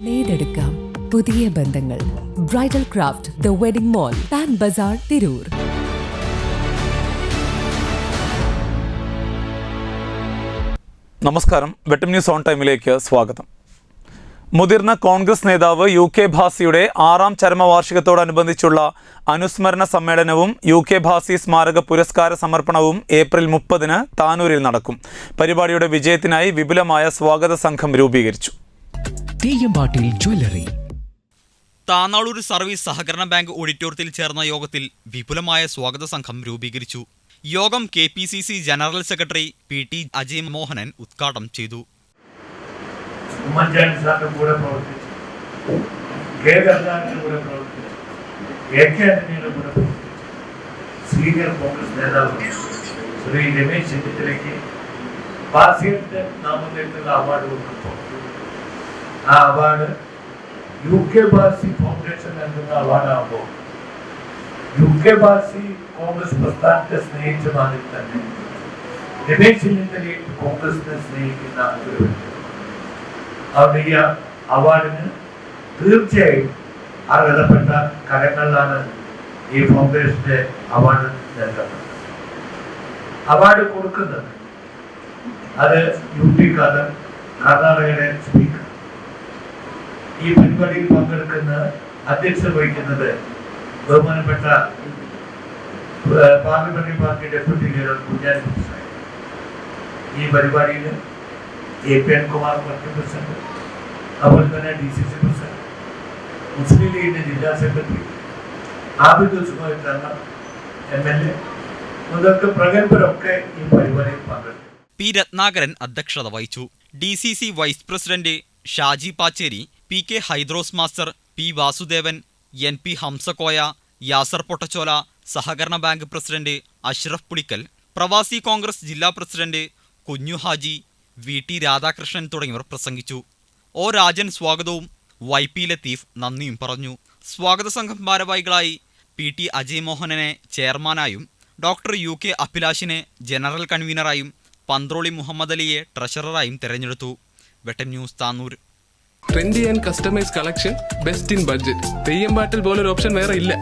നേടെടുക്കാം പുതിയ ബന്ധങ്ങൾ. Bridal craft the wedding mall, Pan Bazar, Tirur. നമസ്കാരം. വെട്ടം ന്യൂസ് ഓൺ ടൈമിലേക്ക് സ്വാഗതം. മുതിർന്ന കോൺഗ്രസ് നേതാവ് UK ഭാസിയുടെ 6ാം ചരമവാർഷികത്തോടനുബന്ധിച്ചുള്ള അനുസ്മരണ സമ്മേളനവും UK ഭാസി സ്മാരക പുരസ്കാര സമർപ്പണവും ഏപ്രിൽ 30-ന് താനൂരിൽ നടക്കും. പരിപാടിയുടെ വിജയത്തിനായി വിപുലമായ സ്വാഗത സംഘം രൂപീകരിച്ചു. ജ്വല്ലറി. താനാളൂർ സർവീസ് സഹകരണ ബാങ്ക് ഓഡിറ്റോറിയത്തിൽ ചേർന്ന യോഗത്തിൽ വിപുലമായ സ്വാഗത സംഘം രൂപീകരിച്ചു. യോഗം KPCC general secretary PT Ajay Mohanan ഉദ്ഘാടനം ചെയ്തു. സീനിയർ കോൺഗ്രസ് നേതാവ് ശ്രീ രമേശ് ചെന്നിത്തലയ്ക്ക് ഭാസിയുടെ നാമത്തിലുള്ള അവാർഡ് കൊടുക്കുമ്പോൾ ആ അവാർഡ് UK ഭാസി ഫൗണ്ടേഷൻ നൽകുന്ന അവാർഡാകുമ്പോൾ UK ഭാസി കോൺഗ്രസ് പ്രസ്ഥാനത്തെ സ്നേഹിച്ച മാതിരി തന്നെ രമേശ് ചെന്നിത്തലയെ കോൺഗ്രസിനെ സ്നേഹിക്കുന്ന ഒരു വ്യക്തി. അവിടെ ഈ അവാർഡിന് തീർച്ചയായും അർഹതപ്പെട്ട കരങ്ങളിലാണ് ഈ ഫൗണ്ടേഷന്റെ അവാർഡ് നൽകുന്നത്. അവാർഡ് കൊടുക്കുന്നത് അത് UP ഖാദർ, കർണാടകയുടെ സ്പീക്കർ. ഈ പരിപാടിയിൽ പങ്കെടുക്കുന്ന അധ്യക്ഷത വഹിക്കുന്നത് ബഹുമാനപ്പെട്ട parliamentary party deputy leader Kunhalikutty Sahib. ഈ പരിപാടിയിൽ APN കുമാർ പ്രസിഡന്റ്, അതുപോലെ തന്നെ DCC പ്രസിഡന്റ്, മുസ്ലിം ലീഗിന്റെ ജില്ലാ സെക്രട്ടറി ആബിദ് ഉസ്മാൻ തങ്ങൾ, MLA മുതൽക്ക് പ്രഗത്ഭരൊക്കെ ഈ പരിപാടിയിൽ പങ്കെടുത്തു. P രത്നാകരൻ അധ്യക്ഷത വഹിച്ചു. DCC vice president Shaji Pacheri, PK Hydros master, P Vasudevan, NP Hamsakoya, Yasar Pottachola, സഹകരണ ബാങ്ക് പ്രസിഡന്റ് അഷ്റഫ് പുളിക്കൽ, പ്രവാസി കോൺഗ്രസ് ജില്ലാ പ്രസിഡന്റ് കുഞ്ഞു ഹാജി, VT രാധാകൃഷ്ണൻ തുടങ്ങിയവർ പ്രസംഗിച്ചു. O രാജൻ സ്വാഗതവും YP ലത്തീഫ് നന്ദിയും പറഞ്ഞു. സ്വാഗത സംഘം ഭാരവാഹികളായി PT അജയ് മോഹനനെ ചെയർമാനായും ഡോക്ടർ UK അഭിലാഷിനെ ജനറൽ കൺവീനറായും പന്ത്രോളി മുഹമ്മദ് അലിയെ ട്രഷററായും തെരഞ്ഞെടുത്തു. Vettam news, Tanur. Trendy and customise collection, best in budget. Theyyam പാട്ടിൽ പോലൊരു ഓപ്ഷൻ വേറെ ഇല്ല.